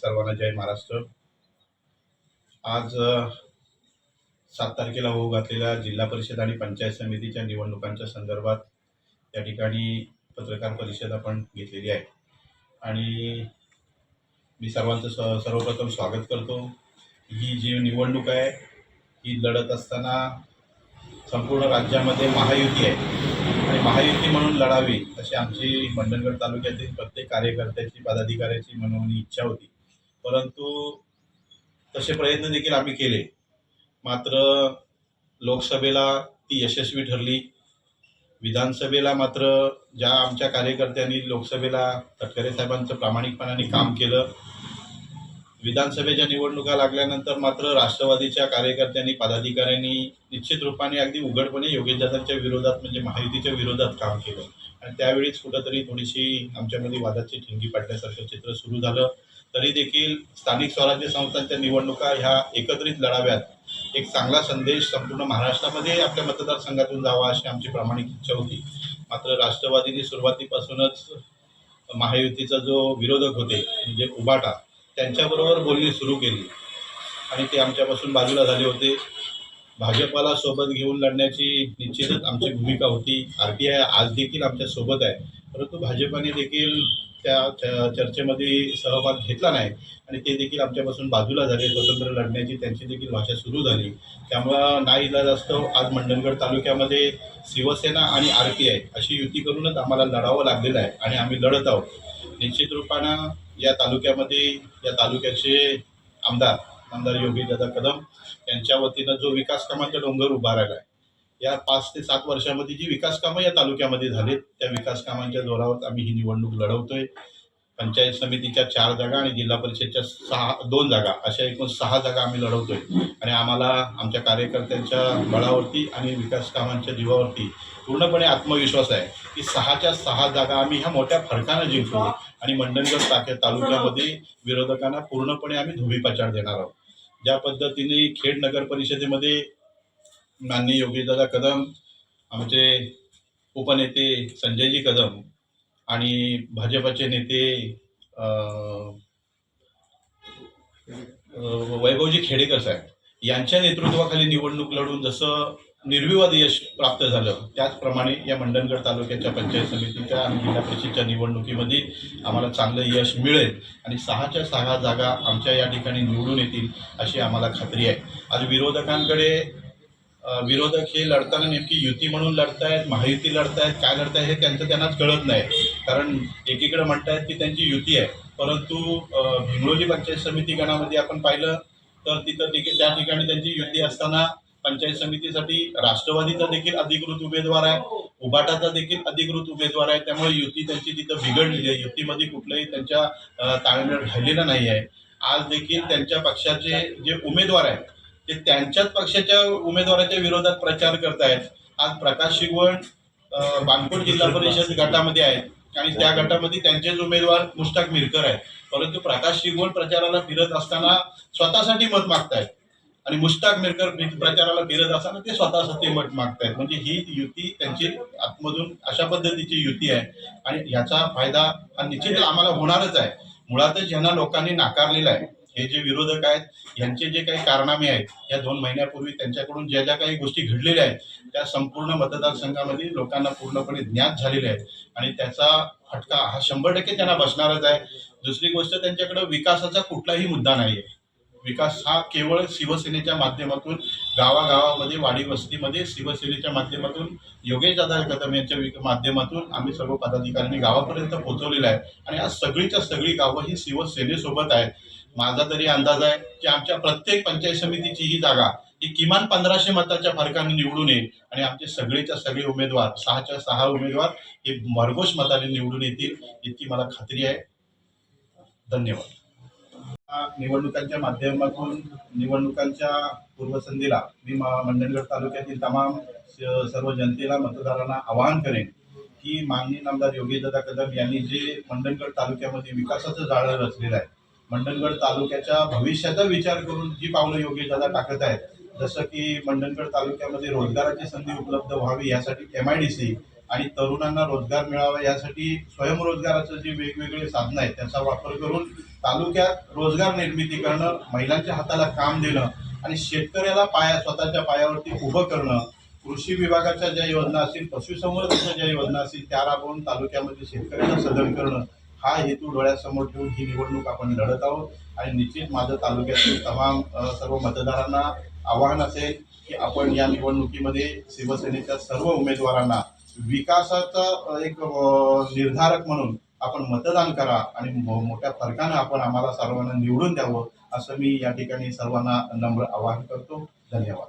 सर्वांना जय महाराष्ट्र। आज 7 तारखेला होऊ घातलेल्या जिल्हा परिषद आणि पंचायत समितीच्या निवडणुकांच्या संदर्भात या ठिकाणी पत्रकार परिषद आपण घेतलेली आहे आणि मी सर्वांचं सर्वप्रथम स्वागत करतो। ही जी निवडणूक आहे ही लढत असताना संपूर्ण राज्यामध्ये महायुती आहे आणि महायुती म्हणून लढावी अशी आमची मंडणगड तालुक्यातील प्रत्येक कार्यकर्त्याची पदाधिकाऱ्याची मनोमनी इच्छा होती, परंतु तसे प्रयत्न देखील आम्ही केले। मात्र लोकसभेला ती यशस्वी ठरली। विधानसभेला मात्र ज्या आमच्या कार्यकर्त्यांनी लोकसभेला तटकरे साहेबांचं प्रामाणिकपणाने काम केलं, विधानसभेच्या निवडणुका लागल्यानंतर मात्र राष्ट्रवादीच्या कार्यकर्त्यांनी पदाधिकाऱ्यांनी निश्चित रूपाने अगदी उघडपणे योगेशदादांच्या विरोधात म्हणजे महायुतीच्या विरोधात काम केलं आणि त्यावेळीच कुठंतरी थोडीशी आमच्यामध्ये वादाची ठिणगी पडल्यासारखं चित्र सुरू झालं। तरी देखील स्थानिक स्वराज्य संस्थांच्या निवडणुका ह्या एकत्रित लढाव्यात, एक चांगला संदेश संपूर्ण महाराष्ट्रामध्ये आपल्या मतदारसंघातून जावा अशी आमची प्रामाणिक इच्छा होती। मात्र राष्ट्रवादीने सुरुवातीपासूनच महायुतीचा जो विरोधक होते म्हणजे उबाटा त्यांच्याबरोबर बोलणी सुरू केली आणि ते आमच्यापासून बाजूला झाले होते। भाजपाला सोबत घेऊन लढण्याची निश्चितच आमची भूमिका होती। RTI आज देखील आमच्या सोबत आहे, परंतु भाजपाने देखील त्या चर्चेमध्ये सहभाग घेतला नाही आणि ते देखील आमच्यापासून बाजूला झाले। स्वतंत्र लढण्याची त्यांची देखील भाषा सुरू झाली। त्यामुळं नाईलाजास्तव आज मंडणगड तालुक्यामध्ये शिवसेना आणि RTI अशी युती करूनच आम्हाला लढावं लागलेलं आहे आणि आम्ही लढत आहोत। निश्चित रूपानं या तालुक्याचे आमदार योगेशदादा कदम यांच्या वतीनं जो विकास कामांचा डोंगर उभारायला आहे, या 5 ते 7 वर्षामध्ये जी विकास कामं या तालुक्यामध्ये झालीत त्या विकास कामांच्या जोरावर आम्ही ही निवडणूक लढवतोय। पंचायत समितीच्या 4 जागा आणि जिल्हा परिषदच्या 2 जागा अशा एकूण 6 जागा आम्ही लढवतोय आणि आम्हाला आमच्या कार्यकर्त्यांच्या बळावरती आणि विकास कामांच्या जीवावरती पूर्णपणे आत्मविश्वास आहे की 6च्या 6 जागा आम्ही ह्या मोठ्या फरकानं जिंकू आणि मंडणगड तालुक्यामध्ये विरोधकांना पूर्णपणे आम्ही धोबीपछाड देणार आहोत। ज्या पद्धतीने खेड नगर परिषदेमध्ये माननीय योगेशदादा कदम, आमचे उपनेते संजयजी कदम आणि भाजपचे नेते वैभवजी खेडेकर साहेब यांच्या नेतृत्वाखाली निवडणूक लढून जसं निर्विवाद यश प्राप्त झालं, त्याचप्रमाणे या मंडणगड तालुक्याच्या पंचायत समितीच्या आणि जिल्हा परिषदच्या निवडणुकीमध्ये आम्हाला चांगलं यश मिळेल आणि 6च्या 6 जागा आमच्या या ठिकाणी निवडून येतील अशी आम्हाला खात्री आहे। आज विरोधक हे लढताना नेमकी युती म्हणून लढतायत, महायुती लढतायत, काय लढतायत हे त्यांनाच कळत नाही। कारण एकीकडे म्हणतायत की त्यांची युती आहे, परंतु भिंगलोली पंचायत समिती गणामध्ये आपण पाहिलं तर त्या ठिकाणी त्यांची युती असताना पंचायत समितीसाठी राष्ट्रवादीचा देखील अधिकृत उमेदवार आहे, उबाटाचा देखील अधिकृत उमेदवार आहे। त्यामुळे युती त्यांची तिथं बिघडलेली आहे। युतीमध्ये कुठलंही त्यांच्या ताळमेळ राहिलेला नाही आहे। आज देखील त्यांच्या पक्षाचे जे उमेदवार आहेत ते त्यांच्याच पक्षाच्या उमेदवाराच्या विरोधात प्रचार करतायत। आज प्रकाश शिगवण बाणकोट जिल्हा परिषद गटामध्ये आहेत आणि त्या गटामध्ये त्यांचेच उमेदवार मुश्ताक मिरकर आहेत, परंतु प्रकाश शिगवण प्रचाराला फिरत असताना स्वतःसाठी मत मागतायत आणि मुश्ताक मिरकर प्रचाराला फिरत असताना ते स्वतःसाठी मत मागतायत। म्हणजे ही युती त्यांची आतमधून अशा पद्धतीची युती आहे आणि ह्याचा फायदा हा निश्चित आम्हाला होणारच आहे। मुळातच यांना लोकांनी नाकारलेलं आहे। हे जे विरोधक आहेत यांचे जे काही कारनामे आहेत, या 2 महिन्यापूर्वी त्यांच्याकडून ज्या काही गोष्टी घडलेल्या आहेत त्या संपूर्ण मतदारसंघामध्ये लोकांना पूर्णपणे ज्ञात झालेल्या आहेत आणि त्याचा फटका हा 100% त्यांना बसणारच आहे। दुसरी गोष्ट, त्यांच्याकडे विकासाचा कुठलाही मुद्दा नाही आहे। विकास हा केवळ शिवसेनेच्या माध्यमातून गावागावामध्ये, वाडी वस्तीमध्ये शिवसेनेच्या माध्यमातून, योगेशदादा कदम यांच्या माध्यमातून आम्ही सर्व पदाधिकाऱ्यांनी गावापर्यंत पोहोचवलेलं आहे आणि आज सगळीच्या सगळी गावं ही शिवसेनेसोबत आहेत। माझा तरी अंदाज आहे की आमच्या प्रत्येक पंचायत समितीची ही जागा ही किमान 1500 मताच्या फरकाने निवडून येईल आणि आमचे सगळेच्या सगळे उमेदवार 6च्या 6 उमेदवार हे भरघोस मताने निवडून येतील इतकी मला खात्री आहे। धन्यवाद। निवडणुकांच्या माध्यमातून निवडणुकांच्या पूर्वसंध्येला मी मंडणगड तालुक्यातील तमाम सर्व जनतेला, मतदारांना आवाहन करेन की माननीय आमदार योगेशदादा कदम यांनी जे मंडणगड तालुक्यामध्ये विकासाचं जाळं रचलेलं आहे, मंडणगड तालुक्याच्या भविष्याचा विचार करून जी पावलं योगेशदादा टाकत आहेत, जसं की मंडणगड तालुक्यामध्ये रोजगाराची संधी उपलब्ध व्हावी यासाठी MIDC आणि तरुणांना रोजगार मिळावा यासाठी स्वयंरोजगाराचं जे वेगवेगळे साधनं आहेत त्याचा वापर करून तालुक्यात रोजगार निर्मिती करणं, महिलांच्या हाताला काम देणं आणि शेतकऱ्याला स्वतःच्या पायावरती उभं करणं, कृषी विभागाच्या ज्या योजना असतील, पशुसंवर्धनाच्या ज्या योजना असतील त्या राबवून तालुक्यामध्ये शेतकऱ्याला सदन करणं हा हेतू डोळ्यासमोर ठेवून ही निवडणूक आपण लढत आहोत. आणि निश्चित माझं तालुक्यातील तमाम सर्व मतदारांना आवाहन असेल की आपण या निवडणुकीमध्ये शिवसेनेच्या सर्व उमेदवारांना विकासाचा एक निर्धारक म्हणून आपण मतदान करा आणि मोठ्या फरकानं आपण आम्हाला सर्वांना निवडून द्यावं असं मी या ठिकाणी सर्वांना नम्र आवाहन करतो. धन्यवाद.